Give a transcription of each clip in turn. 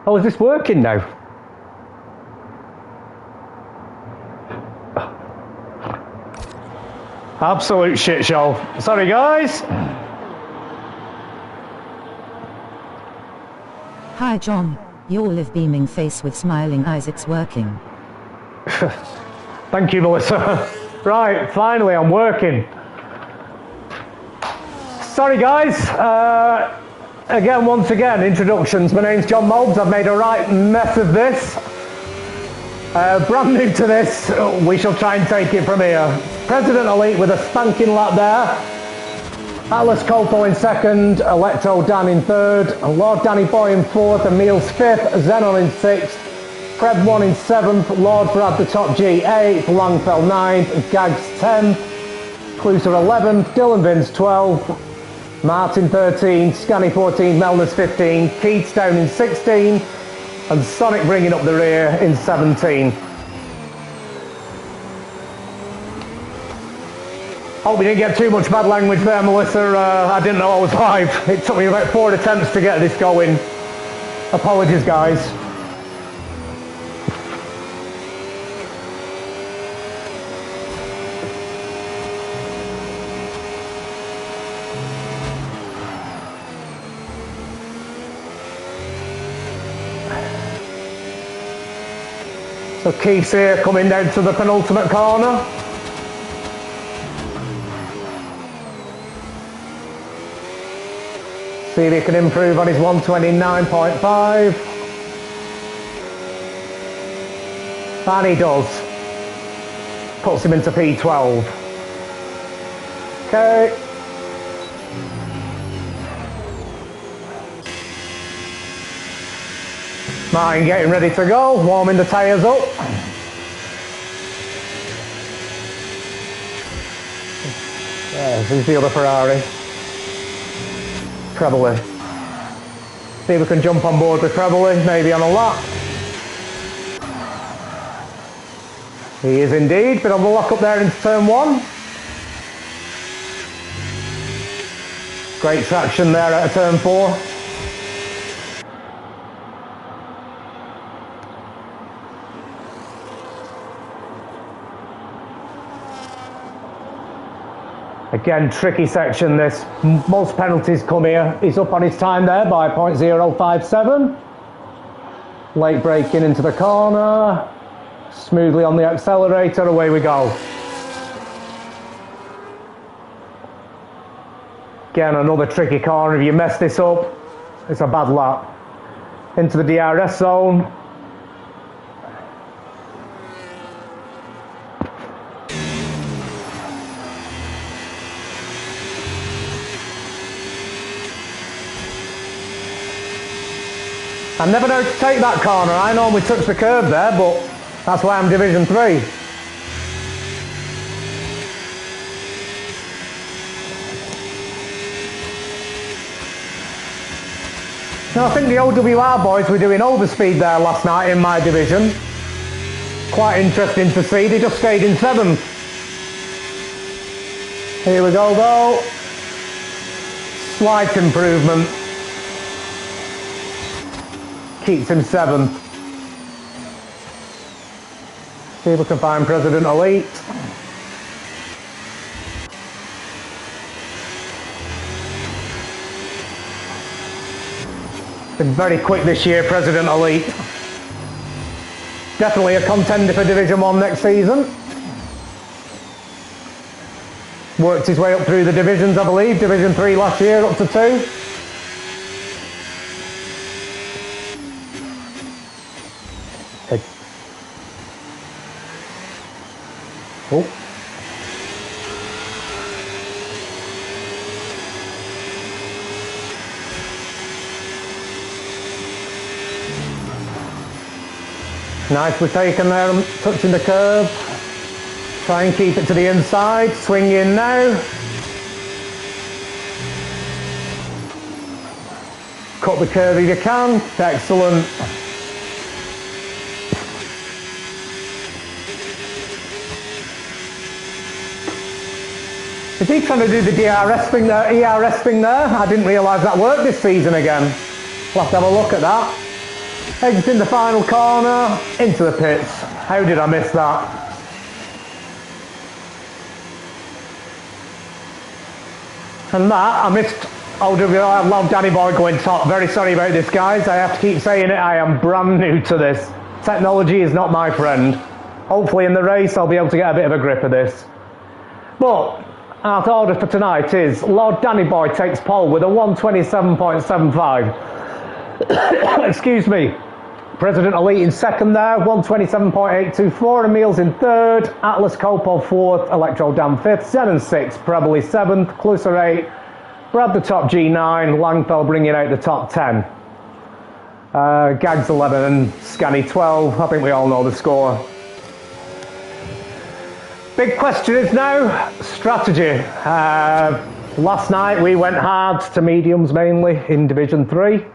Oh, is this working now? Absolute shit show. Sorry, guys. Hi, John. Your live beaming face with smiling eyes, it's working. Thank you, Melissa. Right, finally, I'm working. Sorry, guys. Once again, introductions. My name's John Mobbs. I've made a right mess of this. Brand new to this. We shall try and take it from here. President Elite with a spanking lap there. Atlas Coppo in second, Electro Dan in third, Lord Danny Boy in fourth, Emil's fifth, Xenon in sixth, Fred 1 in seventh, Lord Brad the top G 8th, Langfell 9th, Gags 10th, Cluser 11th, Dylan Vince 12th, Martin 13, Scanny 14, Melners 15, Keats down in 16, and Sonic bringing up the rear in 17. Hope you didn't get too much bad language there, Melissa. I didn't know I was live. It took me about 4 attempts to get this going. Apologies, guys. So Keith's here coming down to the penultimate corner. See if he can improve on his 129.5. And he does. Puts him into P12. Okay. Martin getting ready to go, warming the tyres up. There's the other Ferrari. Trebly. See if we can jump on board with Trebly, maybe on a lap. He is indeed, bit of a lock up there into turn 1. Great traction there at turn 4. Again, tricky section this. Most penalties come here. He's up on his time there by 0.057. Late braking into the corner. Smoothly on the accelerator, away we go. Again, another tricky corner. If you mess this up, it's a bad lap. Into the DRS zone. I never know to take that corner. I normally touch the curb there, but that's why I'm Division 3. Now, I think the OWR boys were doing overspeed there last night in my division. Quite interesting to see. They just stayed in 7th. Here we go though. Slight improvement. Keeps him 7th. See if we can find President Elite. Been very quick this year, President Elite. Definitely a contender for Division 1 next season. Worked his way up through the divisions, I believe. Division 3 last year, up to 2. Oh. Nicely taken there, touching the curb. Try and keep it to the inside, swing in now. Cut the curve if you can, excellent. Is he trying to do the DRS thing there, ERS thing there? I didn't realise that worked this season again. We'll have to have a look at that. Exiting the final corner, into the pits. How did I miss that? And that, I missed OWR, love Danny Boy going top. Very sorry about this, guys. I have to keep saying it, I am brand new to this. Technology is not my friend. Hopefully in the race I'll be able to get a bit of a grip of this. But our order for tonight is Lord Danny Boy takes pole with a 127.75. Excuse me. President Elite in second there, 127.824. Emil's in third, Atlas Copo fourth, Electro Dan fifth, Zen and sixth, Prebble seventh, Clusser 8, Brad the top G9, Langfell bringing out the top 10. Gags 11 and Scanny 12. I think we all know the score. Big question is now strategy. Last night we went hard to mediums mainly in Division 3.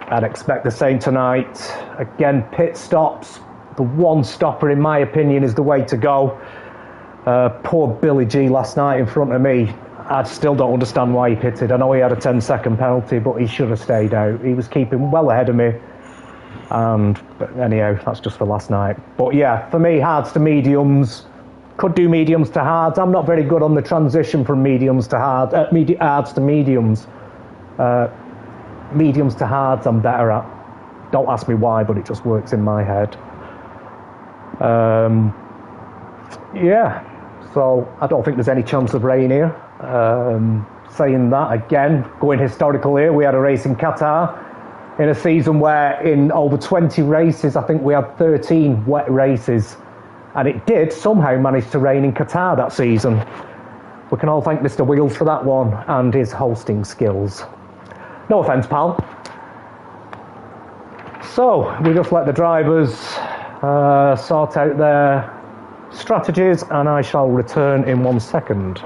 I'd expect the same tonight. Again, pit stops. The one stopper, in my opinion, is the way to go. Poor Billy G last night in front of me. I still don't understand why he pitted. I know he had a 10-second penalty, but he should have stayed out. He was keeping well ahead of me. But anyhow, that's just for last night. But yeah, for me, hards to mediums. Could do mediums to hards. I'm not very good on the transition from mediums to hards to mediums. Mediums to hards I'm better at. Don't ask me why, but it just works in my head. Yeah, so I don't think there's any chance of rain here. Saying that, again, going historical here, we had a race in Qatar in a season where in over 20 races, I think we had 13 wet races, and it did somehow manage to rain in Qatar that season. We can all thank Mr. Wheels for that one and his hosting skills. No offence, pal. So, we just let the drivers sort out their strategies, and I shall return in 1 second.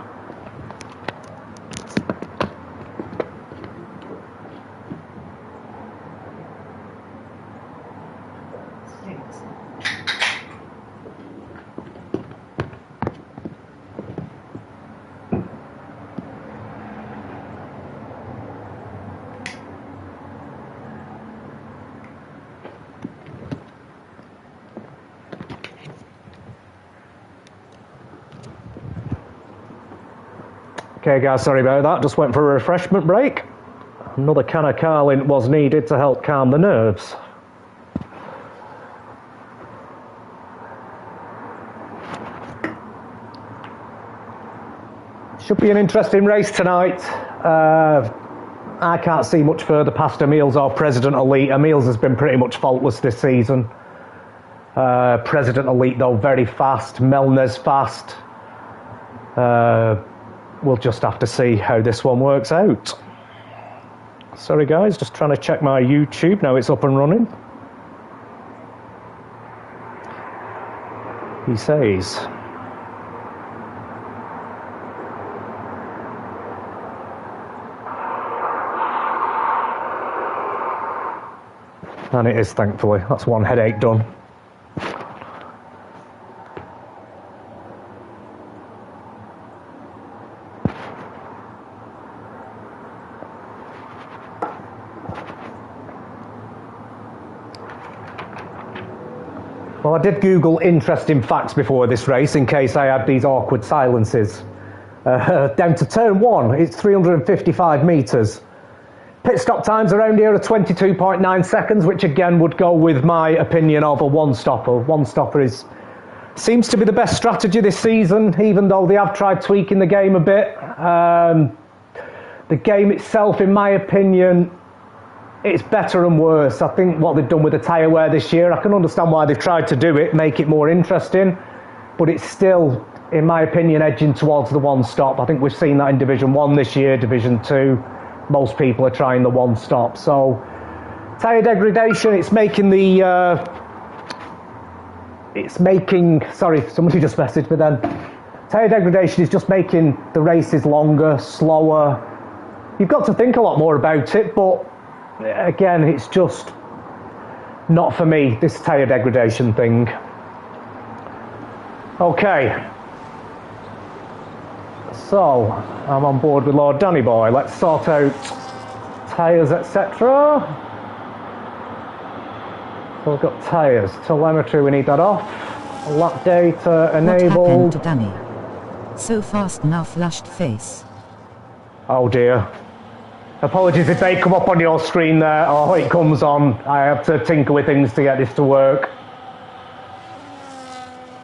Okay guys, sorry about that, just went for a refreshment break. Another can of Carlin was needed to help calm the nerves. Should be an interesting race tonight. I can't see much further past Emil's or President Elite. Emil's has been pretty much faultless this season. President Elite though, very fast. Melner's fast. We'll just have to see how this one works out. Sorry guys, just trying to check my YouTube. Now it's up and running. He says. And it is, thankfully. That's one headache done. Well, I did Google interesting facts before this race in case I had these awkward silences. Down to turn 1, it's 355 metres. Pit stop times around here are 22.9 seconds, which again would go with my opinion of a one-stopper. One-stopper seems to be the best strategy this season, even though they have tried tweaking the game a bit. The game itself, in my opinion, it's better and worse. I think what they've done with the tyre wear this year, I can understand why they've tried to do it, make it more interesting, but it's still, in my opinion, edging towards the one-stop. I think we've seen that in Division 1 this year, Division 2. Most people are trying the one-stop. So, tyre degradation, it's making the... sorry, somebody just messaged me then. Tyre degradation is just making the races longer, slower. You've got to think a lot more about it, but again, it's just not for me, this tyre degradation thing. Okay. So, I'm on board with Lord Danny Boy. Let's sort out tyres, etc. So we've got tyres, telemetry, we need that off. Lap data enabled. What happened to Danny? So fast now, flushed face. Oh dear. Apologies if they come up on your screen there. Oh, it comes on. I have to tinker with things to get this to work.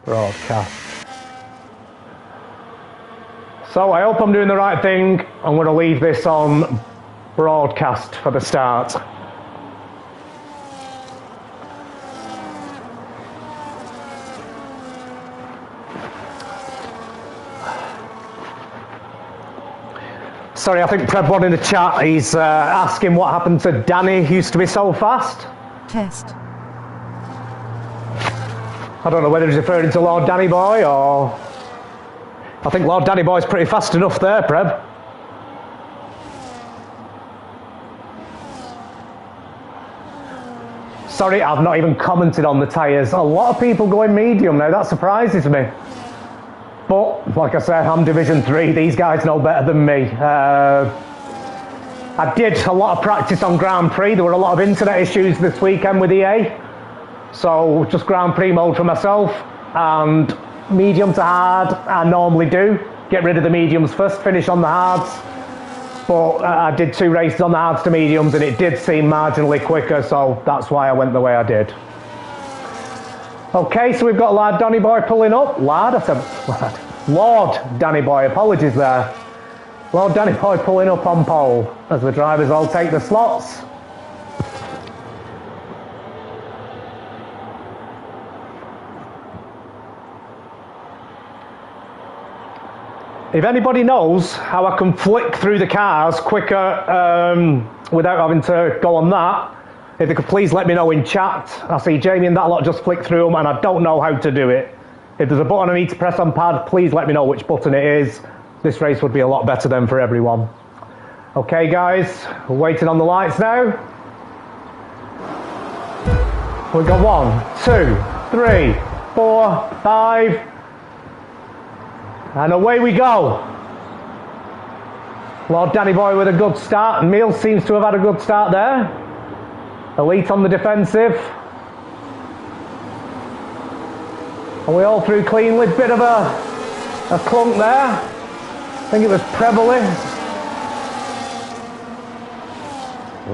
Broadcast. So I hope I'm doing the right thing. I'm going to leave this on broadcast for the start. Sorry, I think Prebwad in the chat, he's asking what happened to Danny, who used to be so fast. Test. I don't know whether he's referring to Lord Danny Boy or... I think Lord Danny Boy's pretty fast enough there, Preb. Sorry, I've not even commented on the tyres. A lot of people going medium now, that surprises me. But, like I said, I'm Division 3, these guys know better than me. I did a lot of practice on Grand Prix. There were a lot of internet issues this weekend with EA. So, just Grand Prix mode for myself. And medium to hard, I normally do. Get rid of the mediums first, finish on the hards. But I did 2 races on the hards to mediums and it did seem marginally quicker, so that's why I went the way I did. Okay, so we've got Lad Danny Boy pulling up. Lad, I said Lad. Lord Danny Boy, apologies there. Lord Danny Boy pulling up on pole as the drivers all take the slots. If anybody knows how I can flick through the cars quicker without having to go on that, if they could please let me know in chat. I see Jamie and that lot just flick through them and I don't know how to do it. If there's a button I need to press on pad, please let me know which button it is. This race would be a lot better then for everyone. Okay guys, we're waiting on the lights now. We've got 1, 2, 3, 4, 5. And away we go. Lord Danny Boy with a good start. Neil seems to have had a good start there. Elite on the defensive. Are we all through cleanly? Bit of a clunk there. I think it was Prebley.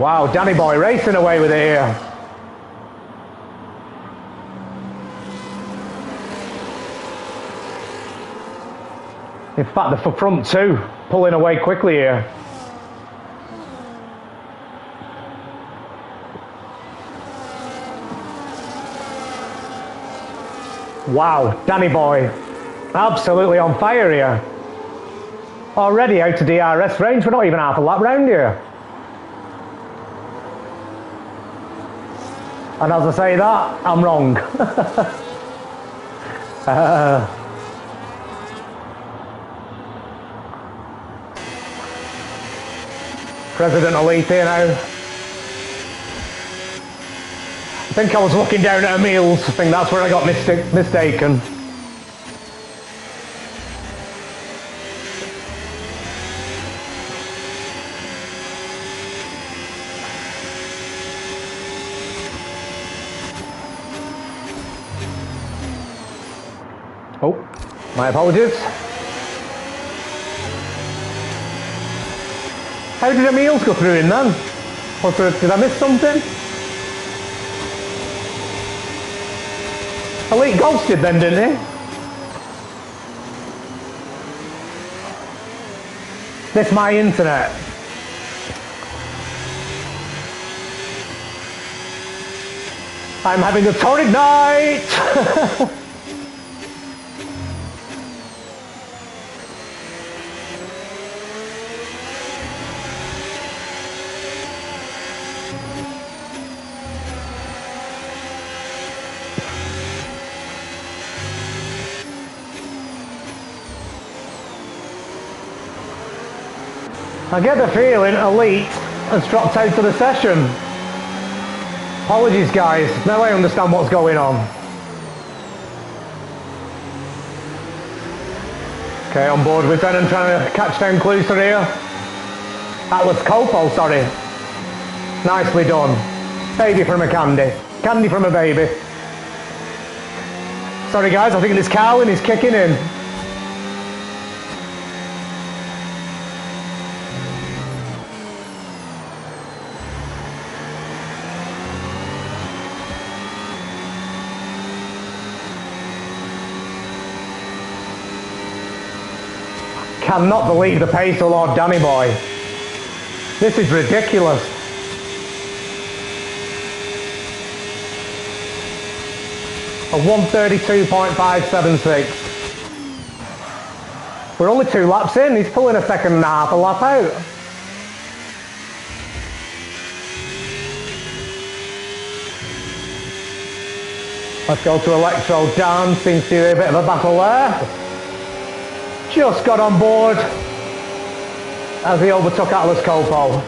Wow, Danny Boy racing away with it here. In fact, the front 2 pulling away quickly here. Wow, Danny Boy, absolutely on fire here. Already out of DRS range, we're not even half a lap round here. And as I say that, I'm wrong. President Elite here now. I think I was looking down at Emil's. I think that's where I got mistaken. Oh, my apologies. How did Emil's go through in then? Did I miss something? Elite ghosted then, didn't he? This my internet. I'm having a torrid night! I get the feeling Elite has dropped out of the session. Apologies guys, now I understand what's going on. Okay, on board with Brennan trying to catch down Clouser here. Atlas Copo, sorry. Nicely done. Baby from a candy. Candy from a baby. Sorry guys, I think this Carlin is kicking in. Cannot believe the pace of Lord Danny Boy. This is ridiculous. A 1:32.576. We're only 2 laps in, he's pulling a second and a half a lap out. Let's go to Electro. Dan seems to be a bit of a battle there. Just got on board as he overtook Atlas Coppo.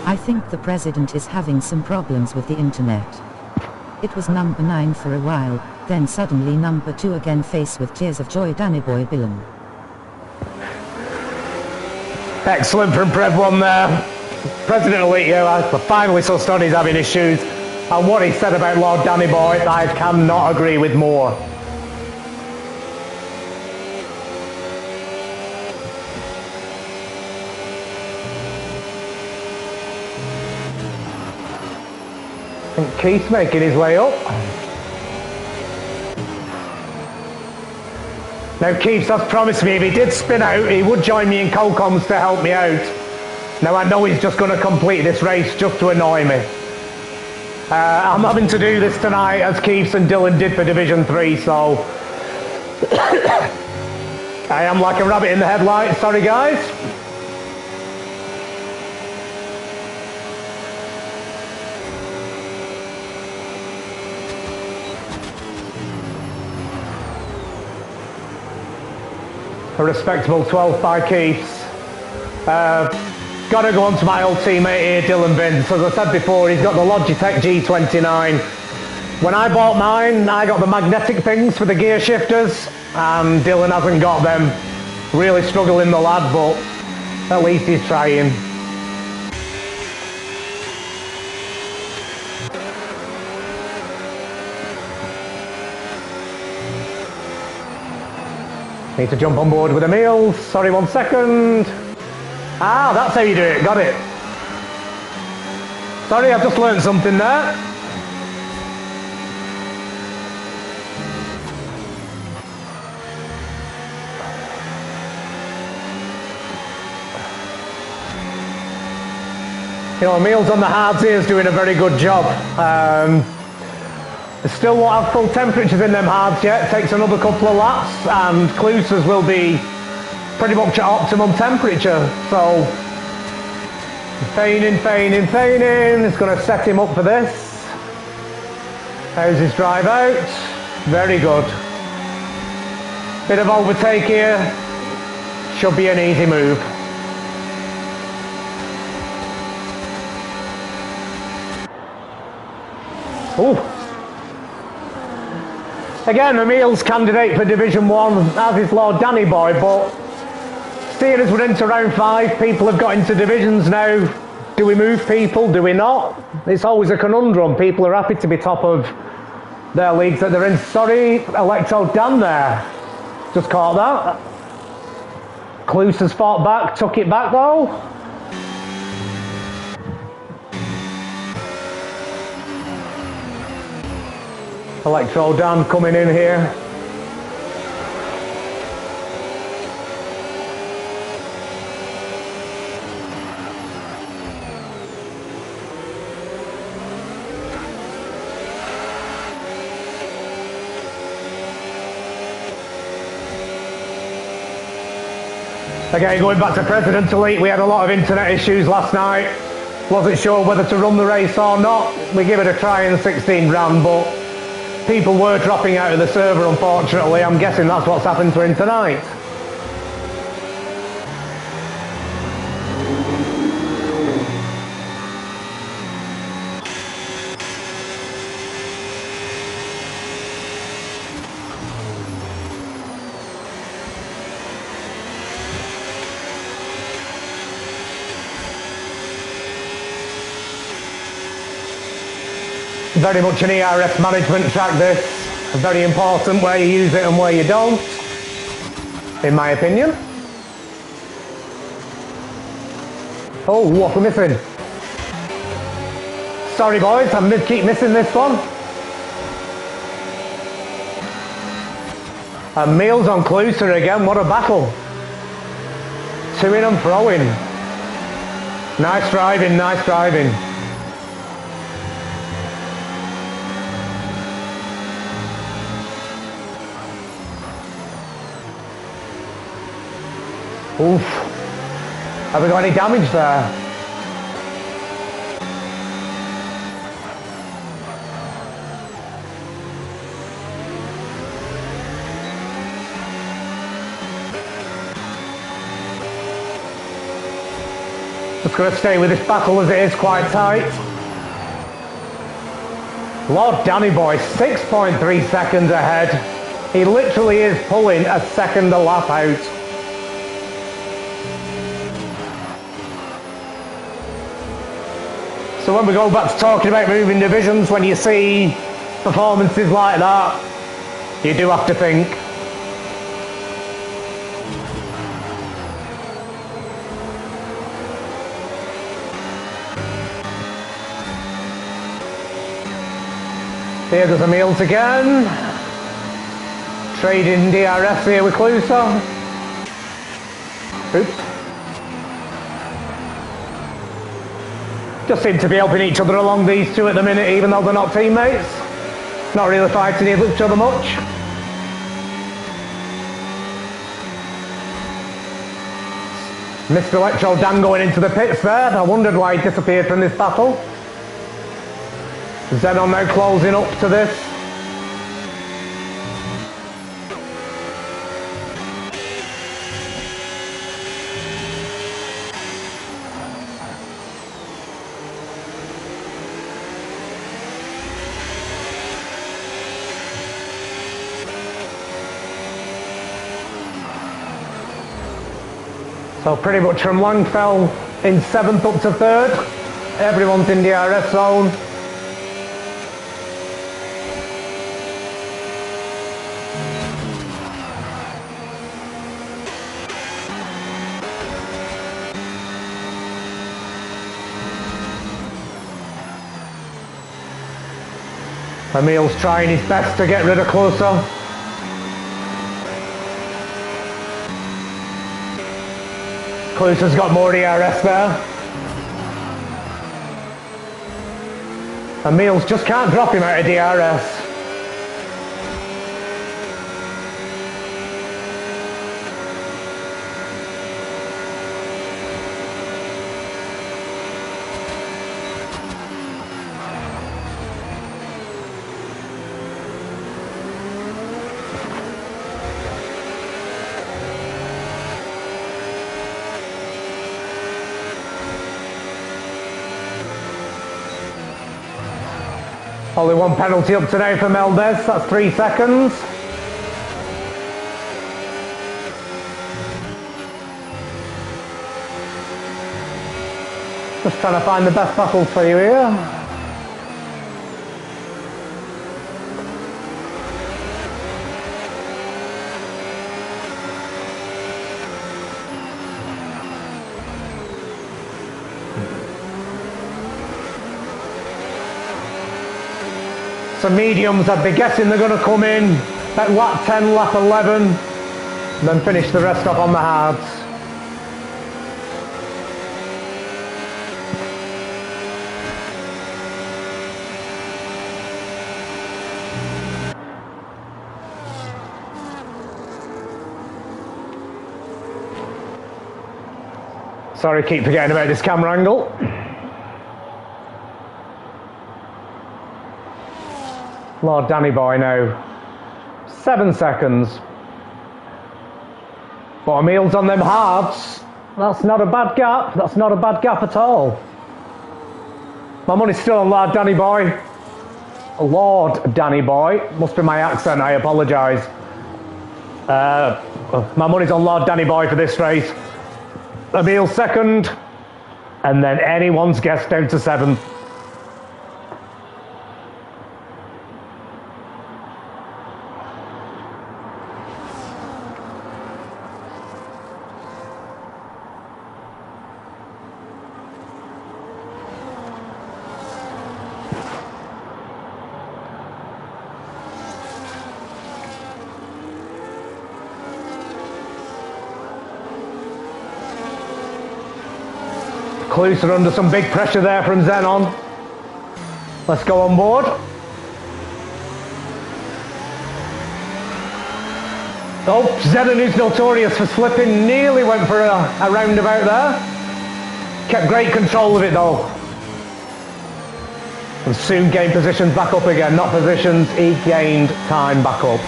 I think the president is having some problems with the internet. It was number 9 for a while, then suddenly number 2 again, faced with tears of joy. Danny Boy Billum. Excellent from Prev 1 there. President Elite, I finally saw Stoney's having issues. And what he said about Lord Danny Boy, I cannot agree with more. I think Keith's making his way up. Now Keith has promised me if he did spin out, he would join me in co-coms to help me out. Now I know he's just going to complete this race just to annoy me. I'm having to do this tonight as Keith and Dylan did for Division 3, so I am like a rabbit in the headlights, sorry guys. A respectable 12th by Keiths. Got to go on to my old teammate here, Dylan Vince. As I said before, he's got the Logitech G29. When I bought mine, I got the magnetic things for the gear shifters, and Dylan hasn't got them. Really struggling, the lad, but at least he's trying. Need to jump on board with the meals. Sorry, 1 second. Ah, that's how you do it. Got it. Sorry, I've just learned something there. You know, Meals on the Hards here is doing a very good job. They still won't have full temperatures in them hards yet. It takes another couple of laps and Cluses will be pretty much at optimum temperature. So feigning. It's going to set him up for this. How's his drive out? Very good. Bit of overtake here. Should be an easy move. Ooh. Again, Emil's candidate for Division 1, as is Lord Danny Boy, but seeing as we're into round 5, people have got into divisions now. Do we move people? Do we not? It's always a conundrum. People are happy to be top of their leagues that they're in. Sorry, Electro Dan there. Just caught that. Cluse has fought back, took it back though. Electro Dan coming in here. Again, going back to President Elite, we had a lot of internet issues last night. Wasn't sure whether to run the race or not. We give it a try in the 16 round, but people were dropping out of the server, unfortunately. I'm guessing that's what's happened to him tonight. Very much an ERS management track, this. Very important where you use it and where you don't, in my opinion. Oh, what we're missing? Sorry boys, I keep missing this one. And Meals on Cluser again, what a battle. Two in and throwing. Nice driving, nice driving. Oof. Have we got any damage there? Just going to stay with this battle as it is quite tight. Lord Danny Boy, 6.3 seconds ahead. He literally is pulling a second a lap out. So when we go back to talking about moving divisions, when you see performances like that, you do have to think. Here goes Emils again. Trading DRS here with Cluser. Oops. Just seem to be helping each other along, these two at the minute, even though they're not teammates. Not really fighting each other much. Mr. Electro Dan going into the pits there. I wondered why he disappeared from this battle. Xenon now closing up to this. So pretty much from Langfell in 7th up to 3rd. Everyone's in the DRS zone. Emil's trying his best to get rid of Cluser. Cluser's got more DRS there. Emil's just can't drop him out of DRS. Only one penalty up today for Meldes, that's 3 seconds. Just trying to find the best battles for you here. Some mediums, I'd be guessing they're going to come in at lap 10, lap 11, and then finish the rest off on the hards. Sorry, keep forgetting about this camera angle. Lord Danny Boy now. 7 seconds. But Emil's on them hards. That's not a bad gap. That's not a bad gap at all. My money's still on Lord Danny Boy. Lord Danny Boy. Must be my accent, I apologise. My money's on Lord Danny Boy for this race. Emil second. And then anyone's guess down to 7th. Cluse are under some big pressure there from Xenon. Let's go on board. Oh, Xenon, who's notorious for slipping, nearly went for a roundabout there. Kept great control of it though. And soon gained positions back up again. Not positions, he gained time back up.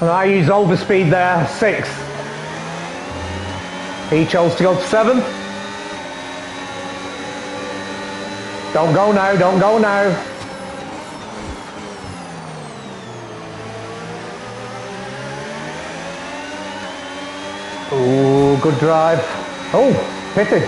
And I used overspeed there, 6. He chose to go to 7. Don't go now, don't go now. Ooh, good drive. Oh, pitted.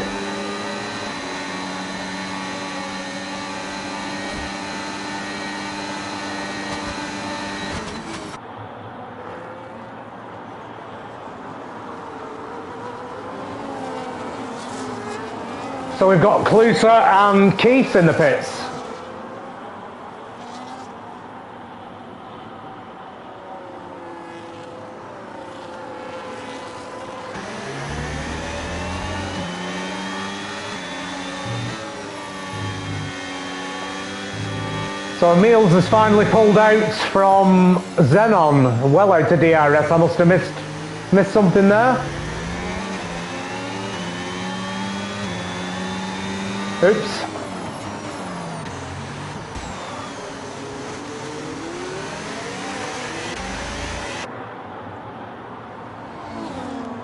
So we've got Cluser and Keith in the pits. So Emils has finally pulled out from Xenon, well out to DRS. I must have missed something there. Oops.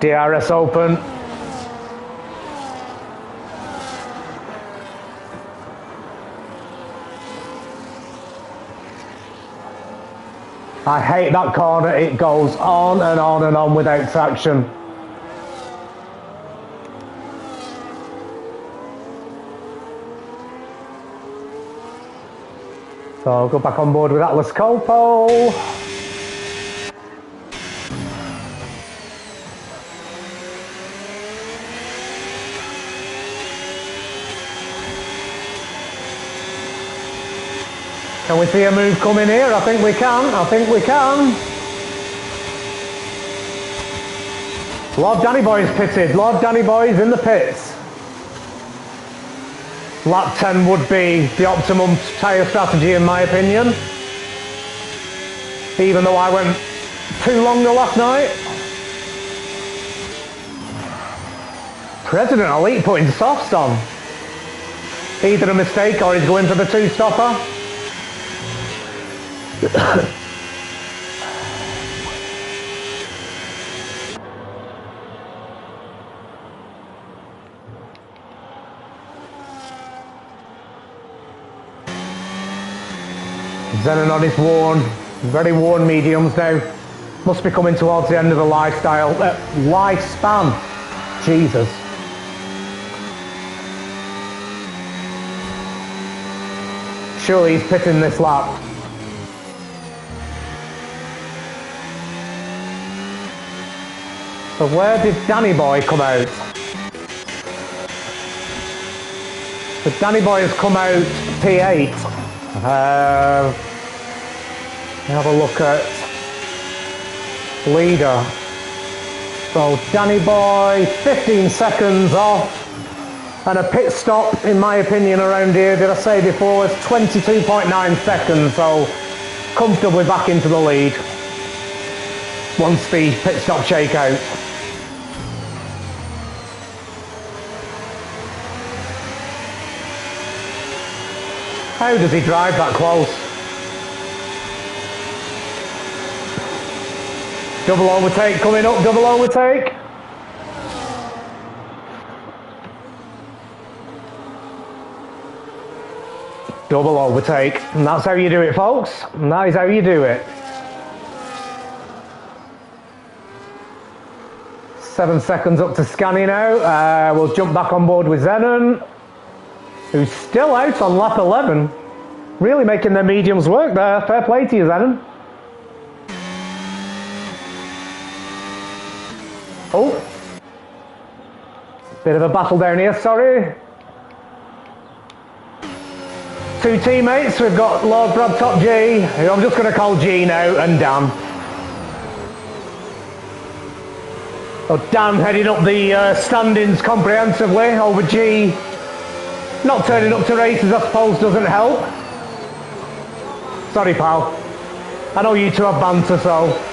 DRS open. I hate that corner, it goes on and on and on without traction. So I'll go back on board with Atlas Coppo. Can we see a move coming here? I think we can. I think we can. Lord Danny Boy is pitted. Lord Danny Boy is in the pits. Lap 10 would be the optimum tyre strategy in my opinion. Even though I went too long the last night. President Elite putting softs on. Either a mistake or he's going for the 2-stopper. Xenon is worn, very worn mediums now. Must be coming towards the end of the lifespan. Jesus. Surely he's pitting this lap. So where did Danny Boy come out? So Danny Boy has come out P8. Have a look at leader. So Danny Boy, 15 seconds off. And a pit stop, in my opinion, around here, did I say before, was 22.9 seconds. So comfortably back into the lead. Once the pit stop shakeout. How does he drive that close? Double overtake coming up, double overtake. Double overtake. And that's how you do it, folks. And that is how you do it. 7 seconds up to Scania now. We'll jump back on board with Xenon, who's still out on lap 11. Really making their mediums work there. Fair play to you, Xenon. Oh. Bit of a battle down here, sorry. 2 teammates. We've got Lord Brad Top G, who I'm just going to call G now, and Dan. Oh, Dan heading up the standings comprehensively over G. Not turning up to races, I suppose, doesn't help. Sorry, pal. I know you two have banter, so...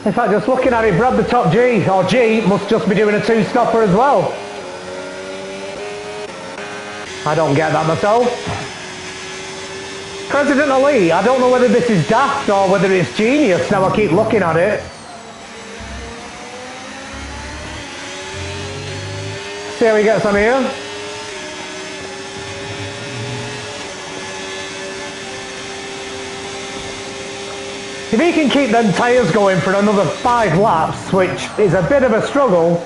In fact, just looking at it, Brad the top G, or G, must just be doing a two-stopper as well. I don't get that myself. President Ali, I don't know whether this is daft or whether it's genius, now I keep looking at it. See how he gets on here. If he can keep them tyres going for another 5 laps, which is a bit of a struggle,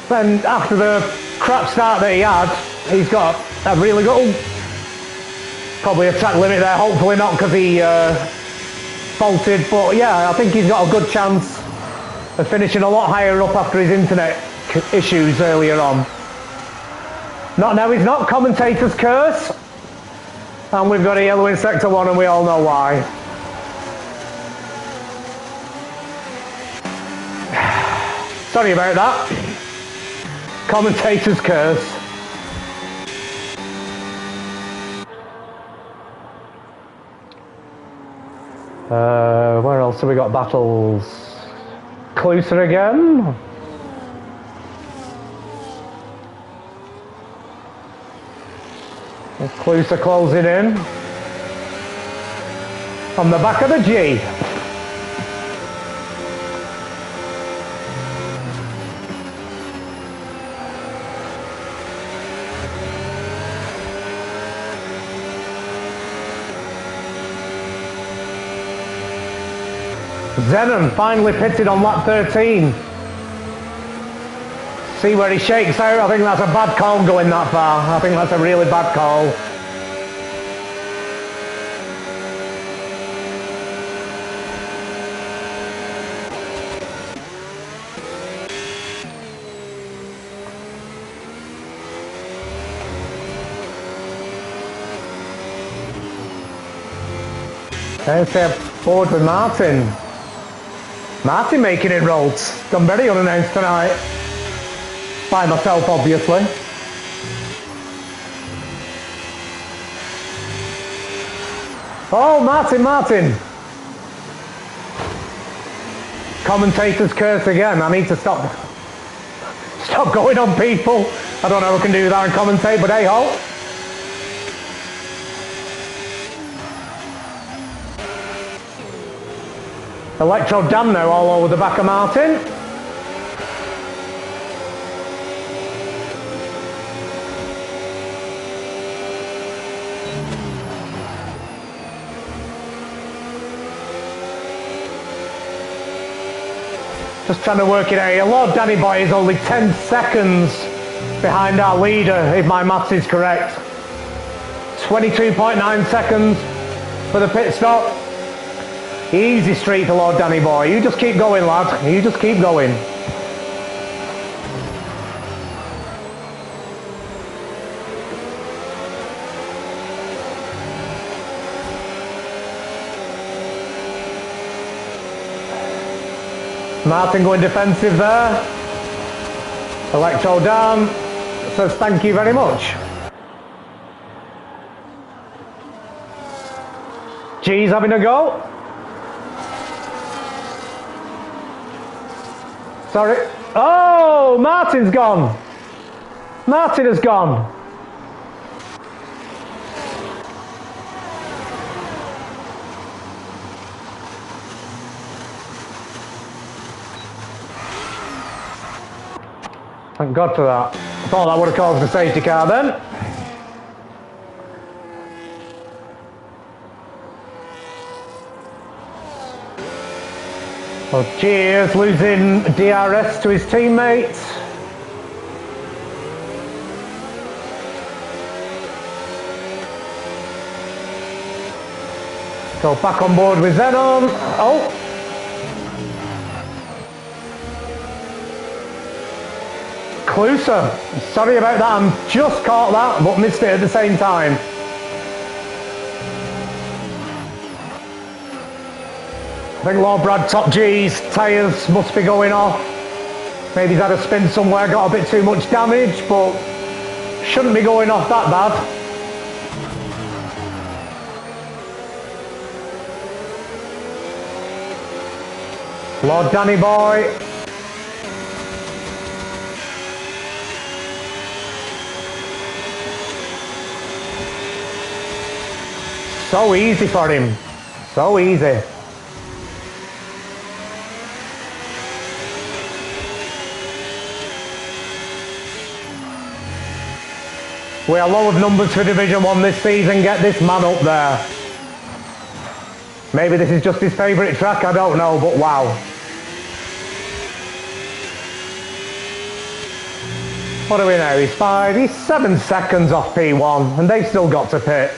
then after the crap start that he had, he's got a really good... Probably a track limit there, hopefully not because he faulted, but yeah, I think he's got a good chance of finishing a lot higher up after his internet issues earlier on. Not now, he's not. Commentator's curse. And we've got a yellow in Sector 1 and we all know why. Sorry about that. Commentator's curse. Where else have we got battles? Closer again. Closer closing in. On the back of the G. Zenon finally pitted on lap 13. See where he shakes out. I think that's a bad call going that far. I think that's a really bad call. There's their forward with Martin. Martin making it roads. Done very unannounced tonight. By myself, obviously. Oh, Martin. Commentator's curse again. I need to stop going on people. I don't know if I can do that and commentate, but hey ho. Electro Dan now all over the back of Martin. Just trying to work it out here. Lord Danny Boy is only 10 seconds behind our leader, if my maths is correct. 22.9 seconds for the pit stop. Easy street for Lord Danny Boy. You just keep going, lad. You just keep going. Martin going defensive there. Electro Dan says thank you very much. G's having a go. Sorry. Oh, Martin's gone. Martin has gone. Thank God for that. I thought that would have caused a safety car then. Well, cheers, losing DRS to his teammates. Go back on board with Zenon. Oh. Closer. Sorry about that. I'm just caught that, but missed it at the same time. I think Lord Brad Top G's tyres must be going off. Maybe he's had a spin somewhere, got a bit too much damage, but shouldn't be going off that bad. Lord Danny Boy. So easy for him. So easy. We are low of numbers for Division 1 this season. Get this man up there. Maybe this is just his favourite track, I don't know, but wow. What are we now? He's 7 seconds off P1 and they've still got to pit.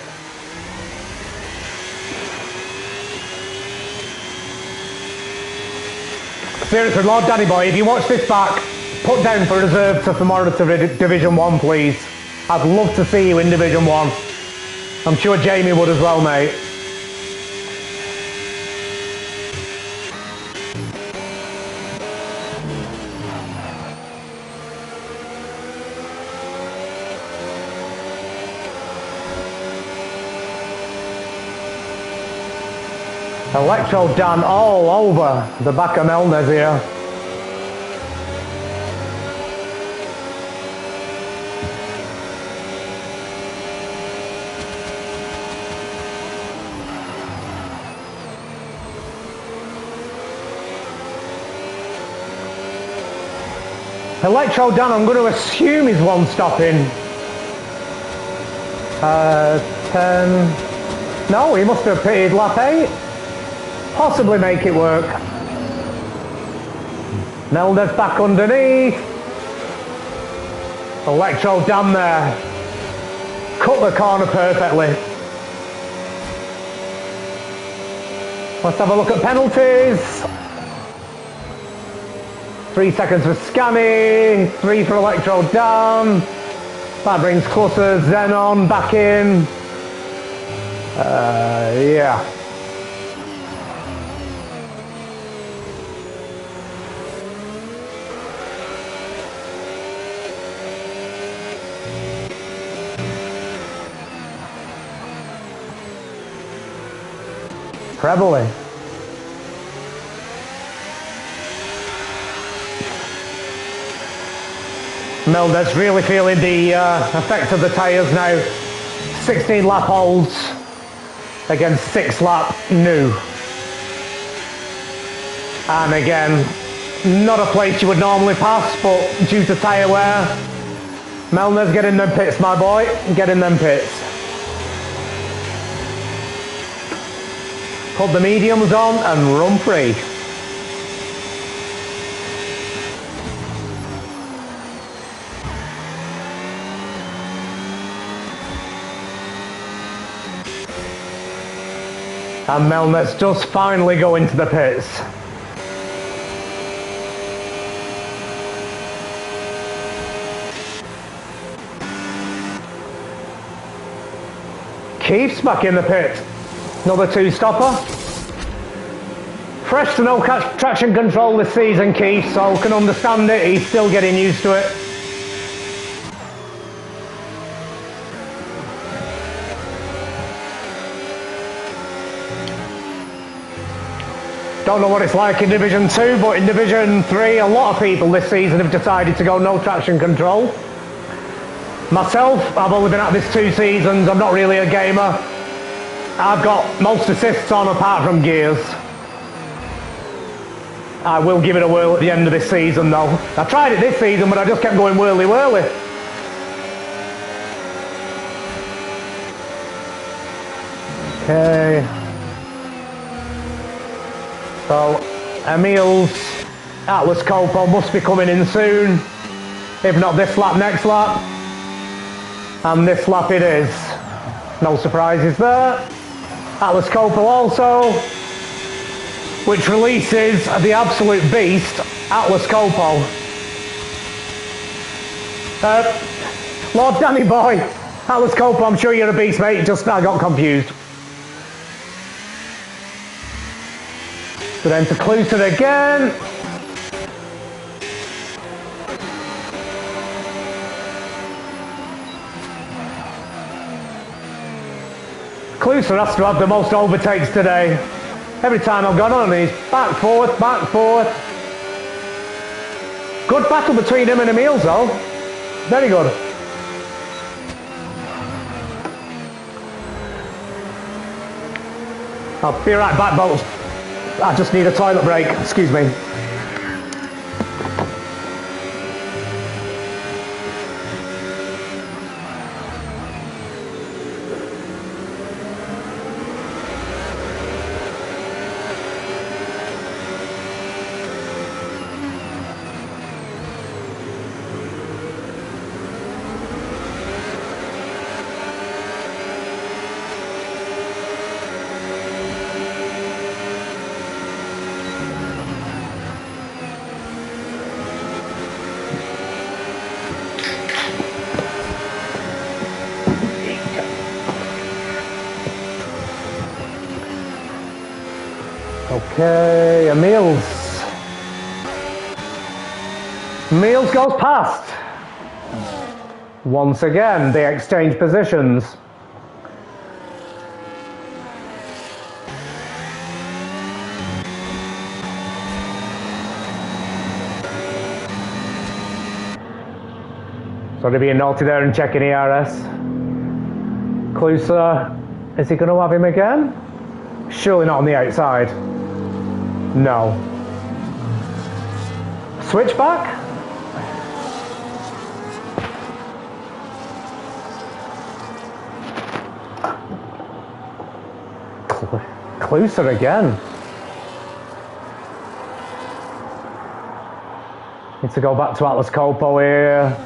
Seriously, Lord Danny Boy, if you watch this back, put down for reserve to tomorrow to Division 1, please. I'd love to see you in Division 1. I'm sure Jamie would as well, mate. Electro Dan all over the back of Melnez here. Electro Dan, I'm going to assume he's one stopping. 10. No, he must have pitted lap 8. Possibly make it work. Melnez back underneath. Electro Dan there. Cut the corner perfectly. Let's have a look at penalties. 3 seconds for Scammy, 3 for Electro Dan. That brings closer Zenon back in. Yeah. Trebly. Melnez really feeling the effect of the tyres now. 16 lap holds against 6 lap new. And again, not a place you would normally pass, but due to tyre wear, Melnez, get in them pits, my boy. Get in them pits. Put the mediums on and run free. And Melnez does finally go into the pits. Keith's back in the pit. Another 2-stopper. Fresh to no traction control this season, Keith, so can understand it. He's still getting used to it. Don't know what it's like in Division 2, but in Division 3, a lot of people this season have decided to go no traction control. Myself, I've only been at this 2 seasons. I'm not really a gamer. I've got most assists on apart from gears. I will give it a whirl at the end of this season though. I tried it this season, but I just kept going whirly-whirly. Okay. So, Emil's Atlas Copo must be coming in soon. If not this lap, next lap. And this lap it is. No surprises there. Atlas Copal also, which releases the absolute beast, Atlas Copal. Lord Danny Boy, Atlas Copal, I'm sure you're a beast, mate, just I got confused. So then to Cluser again. Cluser has to have the most overtakes today. Every time I've gone on, he's back, forth, back, forth. Good battle between him and Emils though. Very good. I'll be right back, Bolts. I just need a toilet break, excuse me. Okay, Emils. Emils goes past. Once again, they exchange positions. So they're being naughty there and checking ERS. Cluser, is he going to have him again? Surely not on the outside. No. Switchback? Cluser again. Need to go back to Atlas Copal here.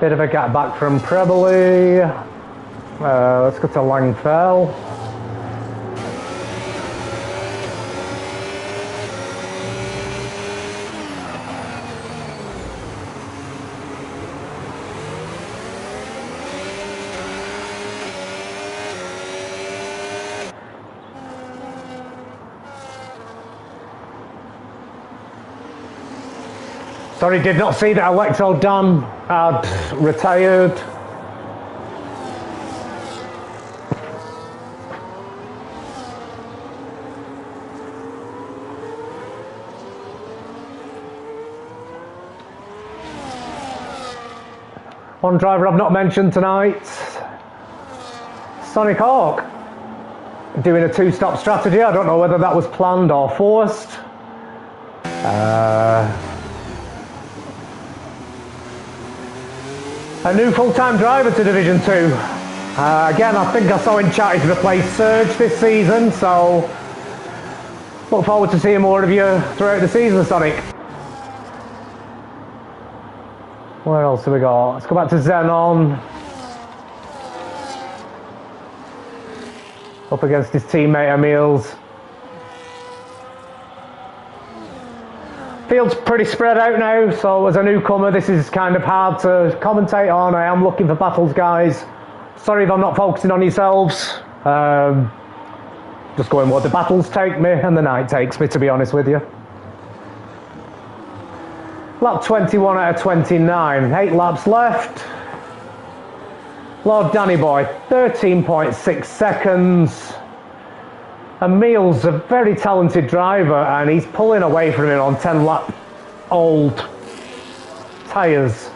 Bit of a gap back from Prebbley. Let's go to Langfell. Sorry, did not see that Electro Dan had retired. One driver I've not mentioned tonight, Sonic Hawk, doing a two-stop strategy. I don't know whether that was planned or forced. A new full-time driver to Division 2. Again, I think I saw in chat he's replaced Surge this season, so look forward to seeing more of you throughout the season, Sonic. Where else have we got? Let's go back to Xenon. Up against his teammate Emils. Field's pretty spread out now, so as a newcomer this is kind of hard to commentate on. I am looking for battles, guys. Sorry if I'm not focusing on yourselves. Just going what the battles take me and the night takes me, to be honest with you. Lap 21 out of 29, 8 laps left. Lord Danny Boy, 13.6 seconds. Emil's a very talented driver and he's pulling away from him on 10 lap old tyres.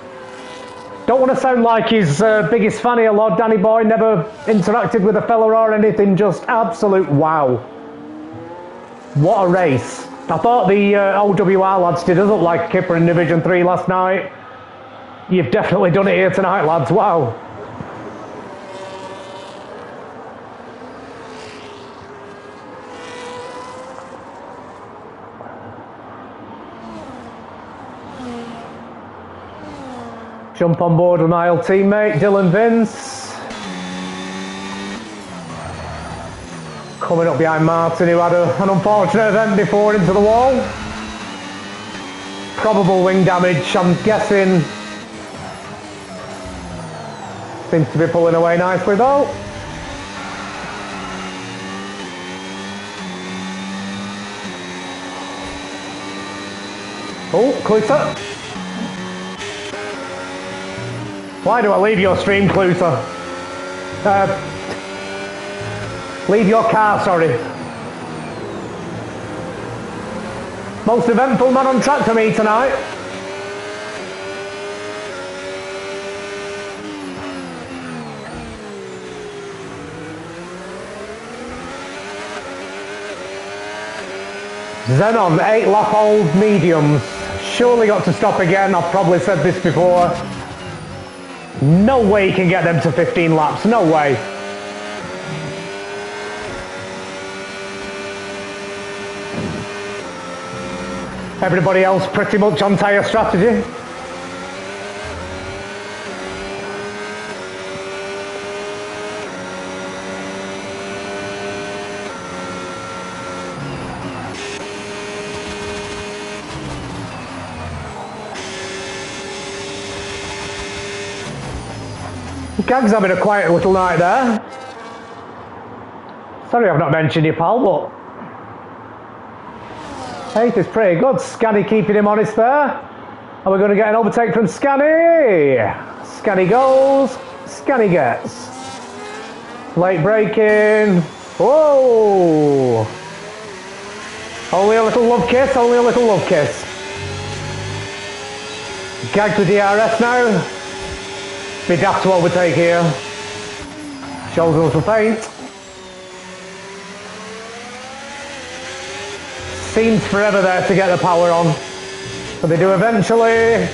Don't want to sound like his biggest fan here, Lord Danny Boy, never interacted with a fella or anything, just absolute wow. What a race. I thought the OWR lads did us up like a kipper in Division 3 last night. You've definitely done it here tonight, lads, wow. Jump on board with my old teammate, Dylan Vince. Coming up behind Martin, who had an unfortunate event before into the wall. Probable wing damage, I'm guessing. Seems to be pulling away nicely though. Oh, Cluser. Why do I leave your stream, Cluser? Leave your car, sorry. Most eventful man on track for me tonight. Xenon, 8 lap old mediums. Surely got to stop again. I've probably said this before. No way you can get them to 15 laps. No way. Everybody else pretty much on tyre strategy. Gag's having a quiet little night there. Sorry I've not mentioned you, pal, but Faith is pretty good. Scanny keeping him honest there. Are we going to get an overtake from Scanny? Scanny goes, Scanny gets. Late braking. Whoa! Only a little love kiss, only a little love kiss. Gag to DRS now. Be daft to overtake here. Shows a little faint. Seems forever there to get the power on. But they do eventually.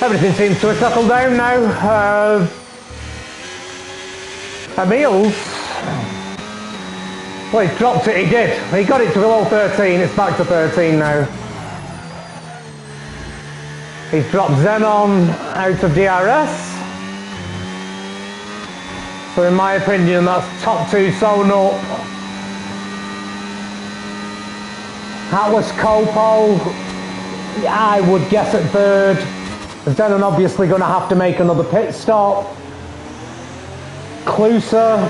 Everything seems to have settled down now. Emil's, well, he's dropped it, he did. He got it to below 13, it's back to 13 now. He's dropped Xenon out of DRS. So in my opinion, that's top two sewn up. Atlas Copo, I would guess at third. Xenon obviously going to have to make another pit stop. Cluser,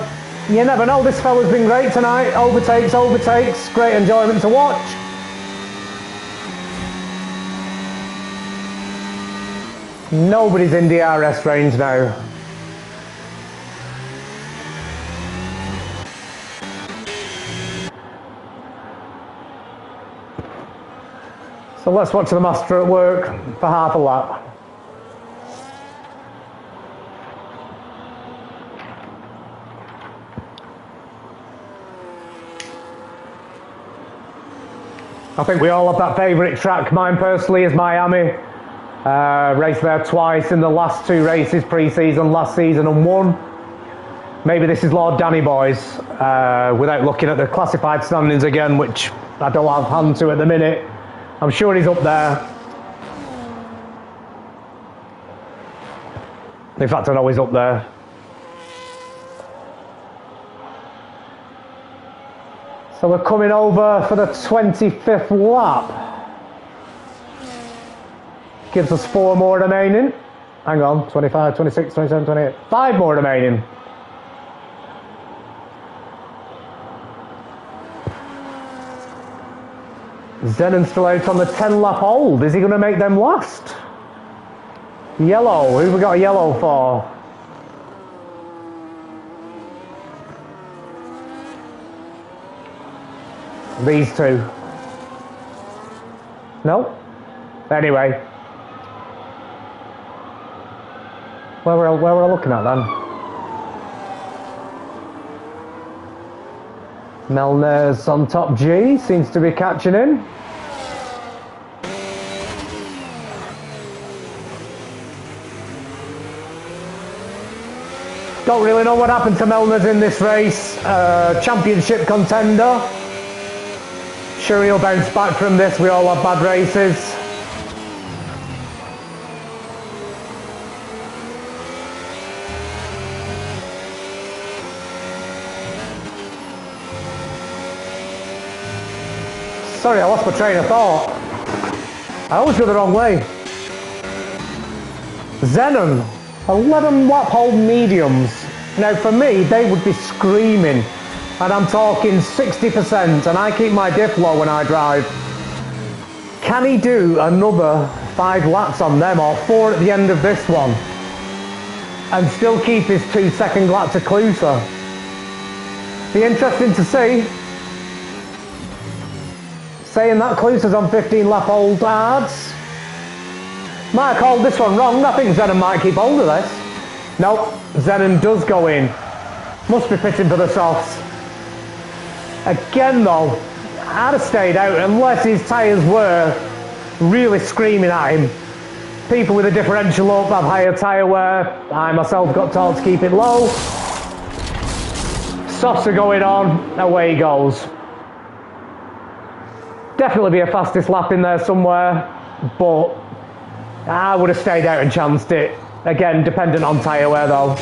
you never know, this fella's been great tonight. Overtakes, great enjoyment to watch. Nobody's in DRS range now. So let's watch the master at work for half a lap. I think we all have that favourite track. Mine personally is Miami. Raced there twice in the last two races pre-season, last season, and won. Maybe this is Lord Danny Boys, without looking at the classified standings again, which I don't have hand to at the minute. I'm sure he's up there. In fact, I know he's up there. So we're coming over for the 25th lap. Gives us 4 more remaining. Hang on, 25, 26, 27, 28. 5 more remaining. Zenon's still out on the 10 lap hold. Is he going to make them last? Yellow. Who have we got a yellow for? These two. No? Anyway. Where we're looking at then? Milner's on top G, seems to be catching in. Don't really know what happened to Milner's in this race. Championship contender. Sure he'll bounce back from this, we all have bad races. Sorry, I lost my train of thought. I always go the wrong way. Zenon, 11 lap hold mediums. Now for me, they would be screaming. And I'm talking 60%, and I keep my diff low when I drive. Can he do another 5 laps on them, or 4 at the end of this one, and still keep his 2-second lap to Clouser? Be interesting to see. Saying that Clouser's on 15 lap hold hards. Might have called this one wrong. I think Zenon might keep hold of this. Nope, Zenon does go in. Must be pitting for the softs. Again though, I'd have stayed out unless his tyres were really screaming at him. People with a differential up have higher tyre wear. I myself got taught to keep it low. Softs are going on, away he goes. Definitely be a fastest lap in there somewhere, but I would have stayed out and chanced it. Again, dependent on tyre wear though.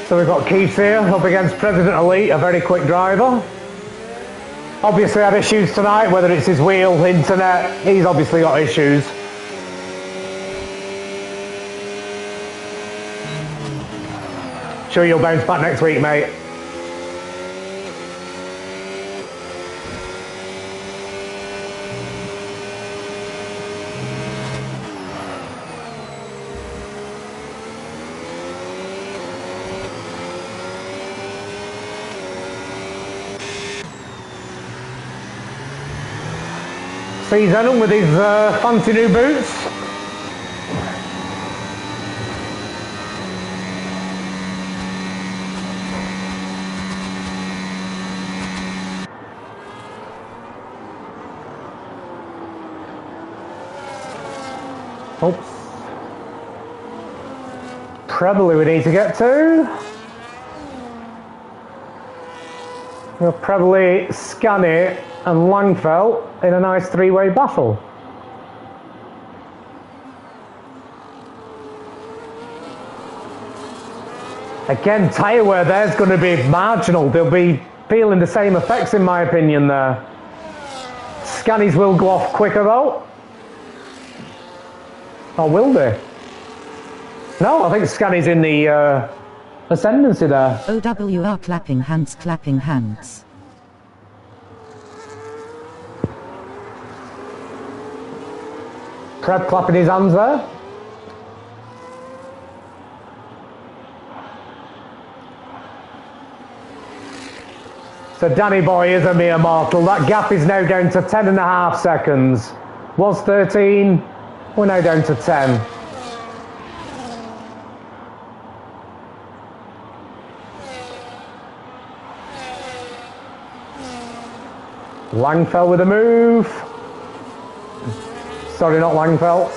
So we've got Keith here up against President Elite, a very quick driver. Obviously had issues tonight, whether it's his wheel, internet, he's obviously got issues. Sure you'll bounce back next week, mate. See Zenon with his fancy new boots. Oops. Probably we need to get to. We'll probably scan it and Langfeld in a nice three-way battle. Again, tyre wear there's going to be marginal. They'll be feeling the same effects in my opinion there. Scannies will go off quicker though. Or will they? No, I think Scannies in the ascendancy there. OWR clapping hands, clapping hands. Preb clapping his hands there. So Danny Boy is a mere mortal. That gap is now down to 10.5 seconds. Was 13, we're now down to 10. Langfeld with a move. Sorry, not Langfeld.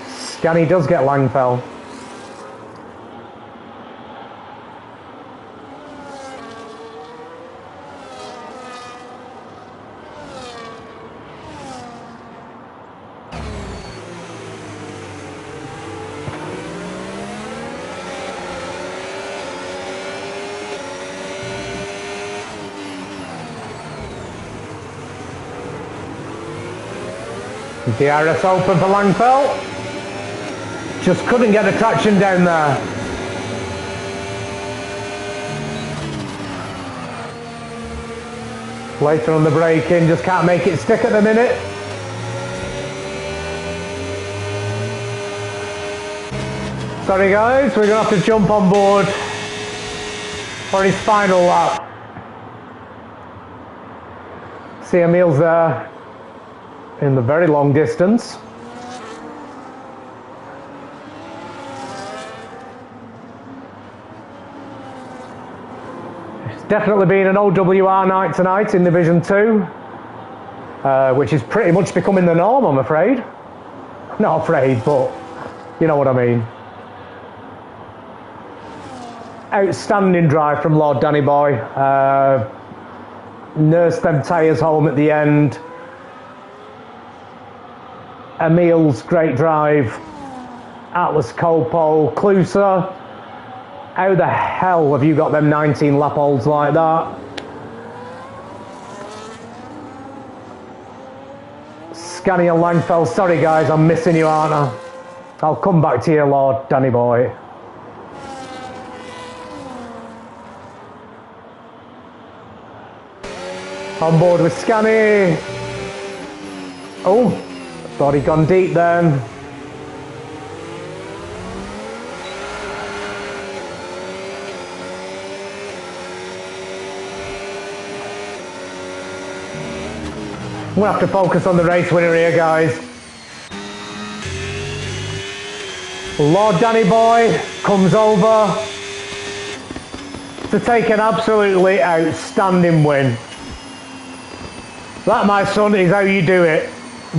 Scanny does get Langfeld. DRS open for Langfell. Just couldn't get the traction down there. Later on the braking, just can't make it stick at the minute. Sorry guys, we're going to have to jump on board for his final lap. See Emil's there in the very long distance. It's definitely been an OWR night tonight in Division 2, which is pretty much becoming the norm, I'm afraid. Not afraid, but you know what I mean. Outstanding drive from Lord Danny Boy. Nursed them tyres home at the end. Emil's great drive. Atlas Coppo, Clouser. How the hell have you got them 19 lap holds like that? Scanny and Langfell, sorry guys, I'm missing you, aren't I? I'll come back to you, Lord Danny Boy. On board with Scanny. Oh, thought he'd gone deep then. We'll have to focus on the race winner here, guys. Lord Danny Boy comes over to take an absolutely outstanding win. That, my son, is how you do it.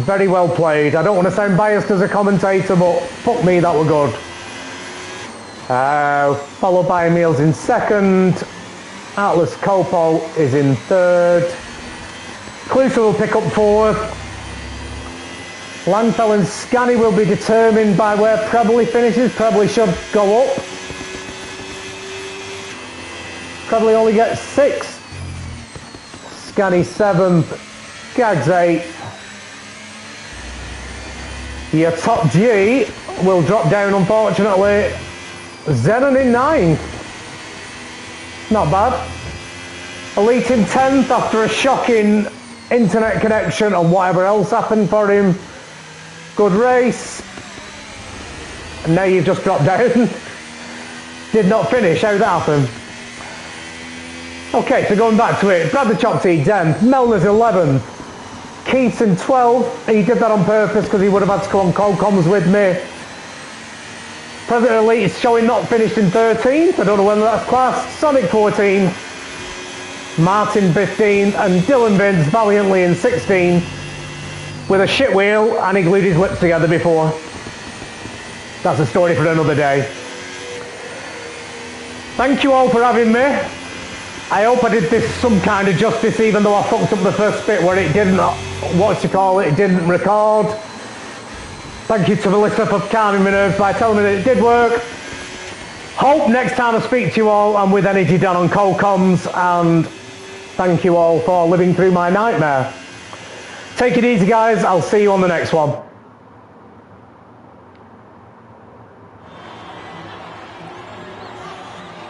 Very well played. I don't want to sound biased as a commentator, but fuck me, that were good. Followed by Emil's in second. Atlas Coppo is in third. Clouser will pick up fourth. Langfell and Scanny will be determined by where Prebley finishes. Prebley should go up. Prebley only gets sixth. Scanny seventh. Gags 8. Your top G will drop down, unfortunately. Zenon in 9th. Not bad. Elite in 10th after a shocking internet connection and whatever else happened for him. Good race. And now you've just dropped down. Did not finish. How'd that happen? Okay, so going back to it. Bradley Chopty 10th. Melner's 11th. Keaton 12th. He did that on purpose because he would have had to go on co-coms with me. President Elite is showing not finished in 13th. I don't know whether that's classed. Sonic 14th. Martin 15th. And Dylan Vince valiantly in 16th. With a shit wheel and he glued his lips together before. That's a story for another day. Thank you all for having me. I hope I did this some kind of justice, even though I fucked up the first bit where it didn't, it didn't record. Thank you to Melissa for calming my nerves by telling me that it did work. Hope next time I speak to you all I'm with Energy Dan on co-coms, and thank you all for living through my nightmare. Take it easy guys, I'll see you on the next one.